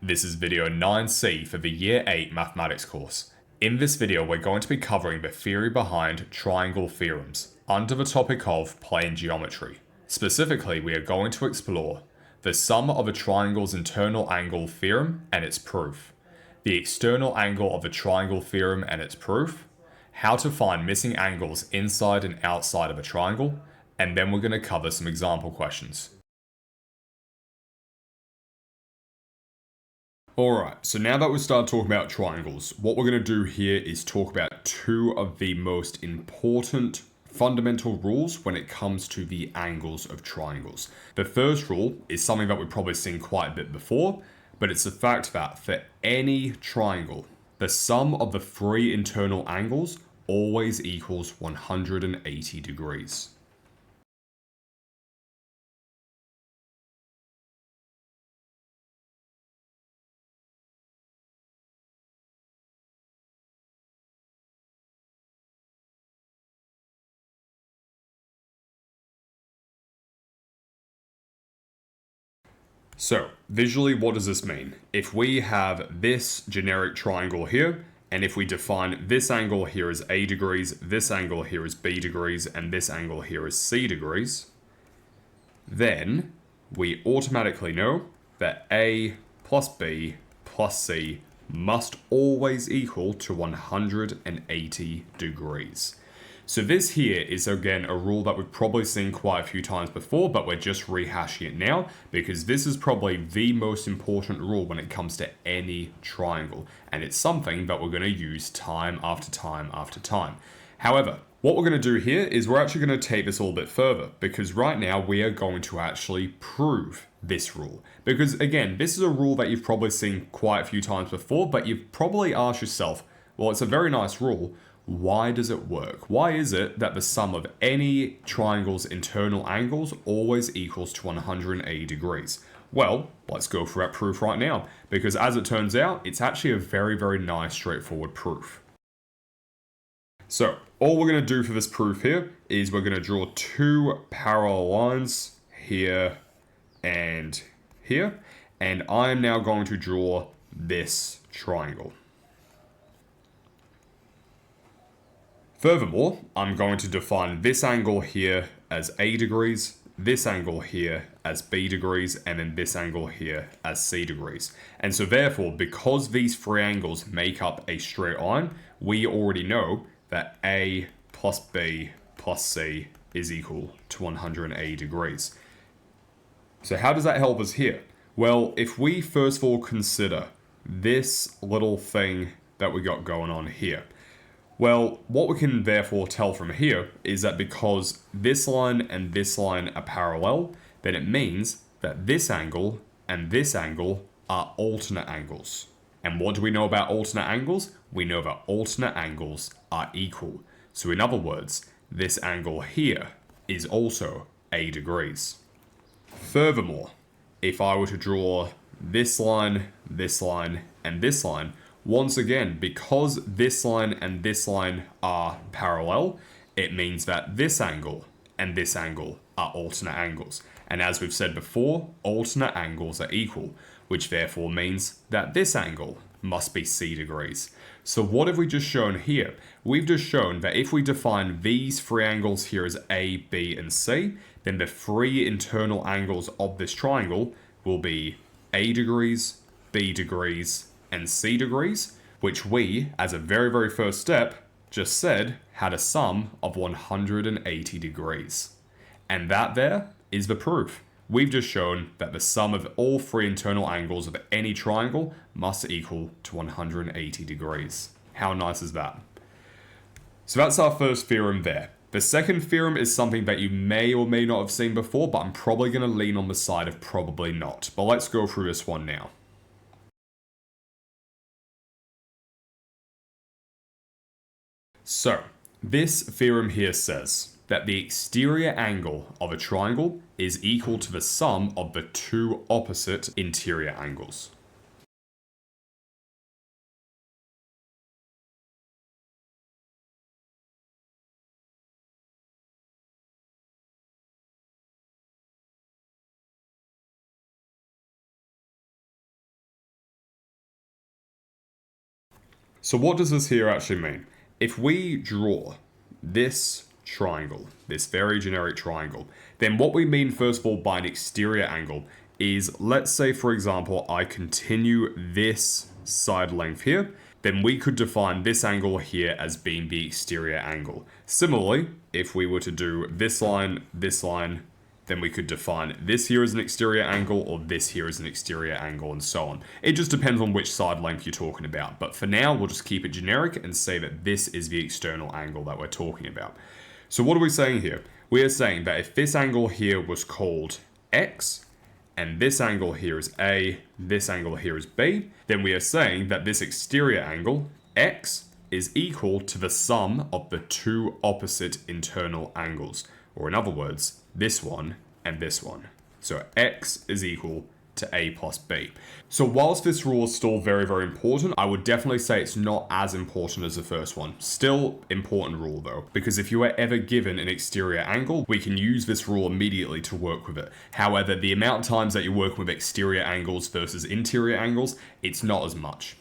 This is video 9C for the Year 8 Mathematics course. In this video, we're going to be covering the theory behind triangle theorems under the topic of plane geometry. Specifically, we are going to explore the sum of a triangle's internal angle theorem and its proof, the external angle of a triangle theorem and its proof, how to find missing angles inside and outside of a triangle, and then we're going to cover some example questions. Alright, so now that we've started talking about triangles, what we're going to do here is talk about two of the most important fundamental rules when it comes to the angles of triangles. The first rule is something that we've probably seen quite a bit before, but it's the fact that for any triangle, the sum of the three internal angles always equals 180 degrees. So, visually, what does this mean? If we have this generic triangle here, and if we define this angle here as A degrees, this angle here is B degrees, and this angle here is C degrees, then we automatically know that A plus B plus C must always equal to 180 degrees. So this here is again a rule that we've probably seen quite a few times before, but we're just rehashing it now because this is probably the most important rule when it comes to any triangle, and it's something that we're going to use time after time after time. However, what we're going to do here is we're actually going to take this a little bit further, because right now we are going to actually prove this rule. Because again, this is a rule that you've probably seen quite a few times before, but you've probably asked yourself, well, it's a very nice rule. Why does it work? Why is it that the sum of any triangle's internal angles always equals to 180 degrees? Well, let's go for that proof right now, because as it turns out, it's actually a very, very nice, straightforward proof. So, all we're going to do for this proof here is we're going to draw two parallel lines here and here, and I am now going to draw this triangle. Furthermore, I'm going to define this angle here as A degrees, this angle here as B degrees, and then this angle here as C degrees. And so therefore, because these three angles make up a straight line, we already know that A plus B plus C is equal to 180 degrees. So how does that help us here? Well, if we first of all consider this little thing that we got going on here, well, what we can therefore tell from here is that because this line and this line are parallel, then it means that this angle and this angle are alternate angles. And what do we know about alternate angles? We know that alternate angles are equal. So in other words, this angle here is also A degrees. Furthermore, if I were to draw this line, and this line, once again, because this line and this line are parallel, it means that this angle and this angle are alternate angles. And as we've said before, alternate angles are equal, which therefore means that this angle must be C degrees. So what have we just shown here? We've just shown that if we define these three angles here as A, B, and C, then the three internal angles of this triangle will be A degrees, B degrees, and C degrees, which we, as a very, very first step, just said had a sum of 180 degrees. And that there is the proof. We've just shown that the sum of all three internal angles of any triangle must equal to 180 degrees. How nice is that? So that's our first theorem there. The second theorem is something that you may or may not have seen before, but I'm probably going to lean on the side of probably not. But let's go through this one now. So, this theorem here says that the exterior angle of a triangle is equal to the sum of the two opposite interior angles. So what does this here actually mean? If we draw this triangle, this very generic triangle, then what we mean first of all by an exterior angle is, let's say for example, I continue this side length here, then we could define this angle here as being the exterior angle. Similarly, if we were to do this line, then we could define this here as an exterior angle or this here as an exterior angle and so on. It just depends on which side length you're talking about. But for now, we'll just keep it generic and say that this is the external angle that we're talking about. So what are we saying here? We are saying that if this angle here was called X, and this angle here is A, this angle here is B, then we are saying that this exterior angle, X, is equal to the sum of the two opposite internal angles. Or in other words, this one and this one. So X is equal to A plus B. So whilst this rule is still very, very important, I would definitely say it's not as important as the first one. Still important rule though, because if you are ever given an exterior angle, we can use this rule immediately to work with it. However, the amount of times that you're working with exterior angles versus interior angles, it's not as much.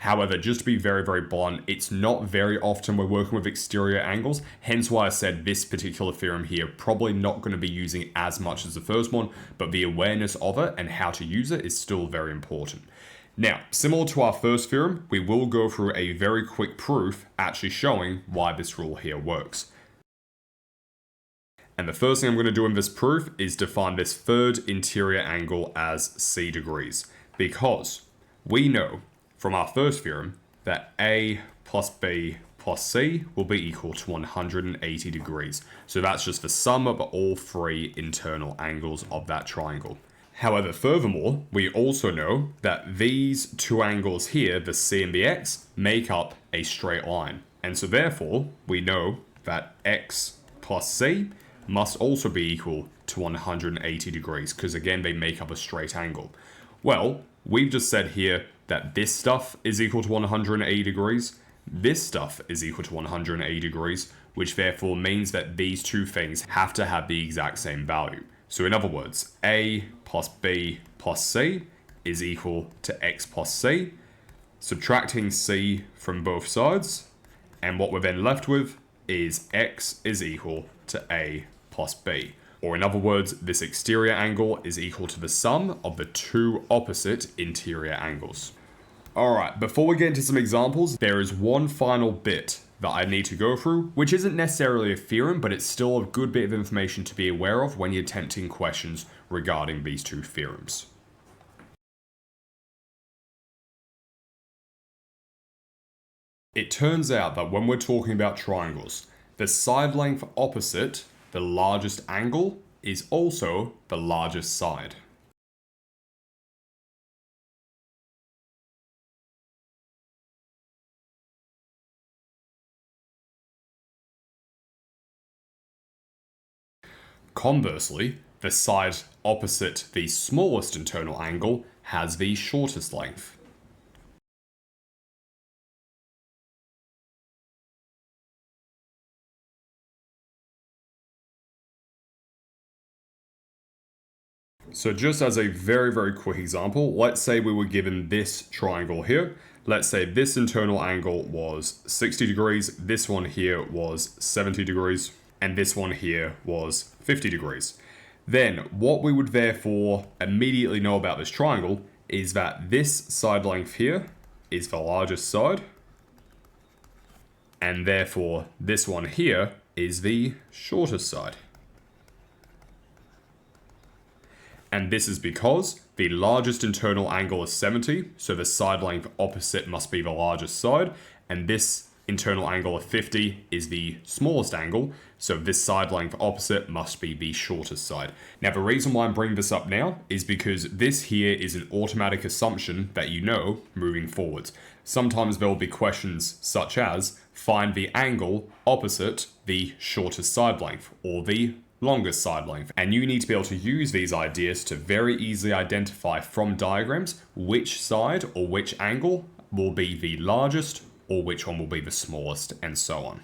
However, just to be very, very blunt, it's not very often we're working with exterior angles, hence why I said this particular theorem here, probably not going to be using as much as the first one, but the awareness of it and how to use it is still very important. Now, similar to our first theorem, we will go through a very quick proof actually showing why this rule here works. And the first thing I'm going to do in this proof is define this third interior angle as C degrees, because we know from our first theorem that A plus B plus C will be equal to 180 degrees. So that's just the sum of all three internal angles of that triangle. However, furthermore, we also know that these two angles here, the C and the X, make up a straight line. And so therefore, we know that X plus C must also be equal to 180 degrees, because again, they make up a straight angle. Well, we've just said here that this stuff is equal to 180 degrees, this stuff is equal to 180 degrees, which therefore means that these two things have to have the exact same value. So in other words, A plus B plus C is equal to X plus C, subtracting C from both sides, and what we're then left with is X is equal to A plus B. Or in other words, this exterior angle is equal to the sum of the two opposite interior angles. Alright, before we get into some examples, there is one final bit that I need to go through, which isn't necessarily a theorem, but it's still a good bit of information to be aware of when you're attempting questions regarding these two theorems. It turns out that when we're talking about triangles, the side length opposite the largest angle is also the largest side. Conversely, the side opposite the smallest internal angle has the shortest length. So just as a very, very quick example, let's say we were given this triangle here. Let's say this internal angle was 60 degrees, this one here was 70 degrees, and this one here was 50 degrees. Then what we would therefore immediately know about this triangle is that this side length here is the largest side, and therefore this one here is the shortest side. And this is because the largest internal angle is 70, so the side length opposite must be the largest side, and this internal angle of 50 is the smallest angle, so this side length opposite must be the shortest side. Now the reason why I'm bringing this up now is because this here is an automatic assumption that you know moving forwards. Sometimes there will be questions such as, find the angle opposite the shortest side length, or the longest side length, and you need to be able to use these ideas to very easily identify from diagrams which side or which angle will be the largest or which one will be the smallest, and so on.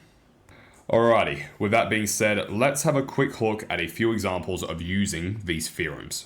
Alrighty, with that being said, let's have a quick look at a few examples of using these theorems.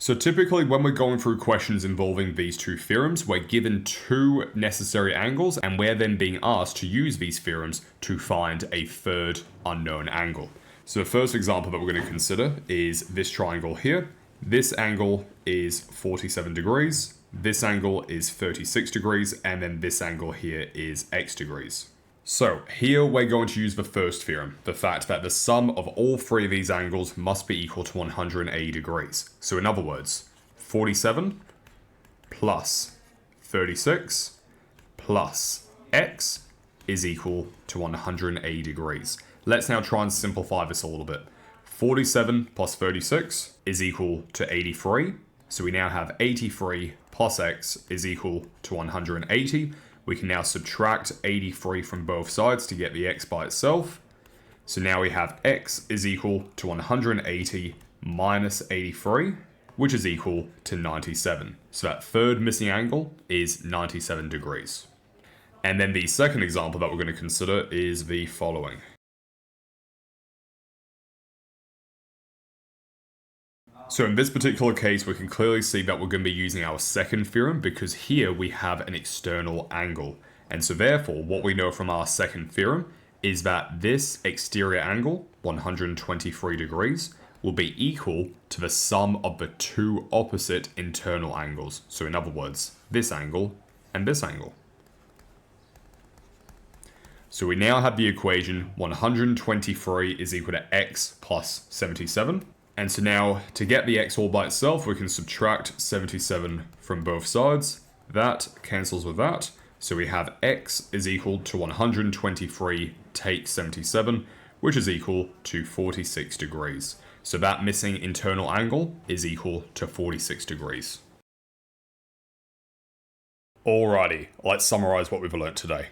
So typically when we're going through questions involving these two theorems, we're given two necessary angles and we're then being asked to use these theorems to find a third unknown angle. So the first example that we're going to consider is this triangle here. This angle is 47 degrees, this angle is 36 degrees, and then this angle here is x degrees. So here we're going to use the first theorem, the fact that the sum of all three of these angles must be equal to 180 degrees. So in other words, 47 plus 36 plus x is equal to 180 degrees. Let's now try and simplify this a little bit. 47 plus 36 is equal to 83. So we now have 83 plus x is equal to 180. We can now subtract 83 from both sides to get the x by itself. So now we have x is equal to 180 minus 83, which is equal to 97. So that third missing angle is 97 degrees. And then the second example that we're going to consider is the following. So in this particular case, we can clearly see that we're going to be using our second theorem because here we have an external angle. And so therefore, what we know from our second theorem is that this exterior angle, 123 degrees, will be equal to the sum of the two opposite internal angles. So in other words, this angle and this angle. So we now have the equation 123 is equal to x plus 77. And so now, to get the x all by itself, we can subtract 77 from both sides. That cancels with that. So we have x is equal to 123 take 77, which is equal to 46 degrees. So that missing internal angle is equal to 46 degrees. Alrighty, let's summarize what we've learnt today.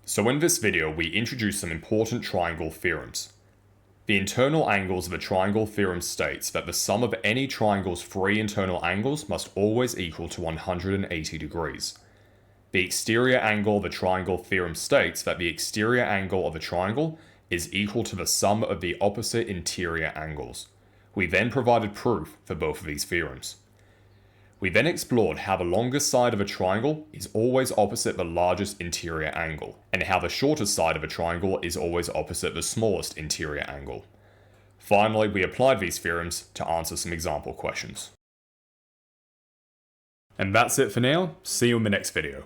So in this video, we introduced some important triangle theorems. The internal angles of a triangle theorem states that the sum of any triangle's three internal angles must always equal to 180 degrees. The exterior angle of a triangle theorem states that the exterior angle of a triangle is equal to the sum of the opposite interior angles. We then provided proof for both of these theorems. We then explored how the longest side of a triangle is always opposite the largest interior angle, and how the shortest side of a triangle is always opposite the smallest interior angle. Finally, we applied these theorems to answer some example questions. And that's it for now. See you in the next video.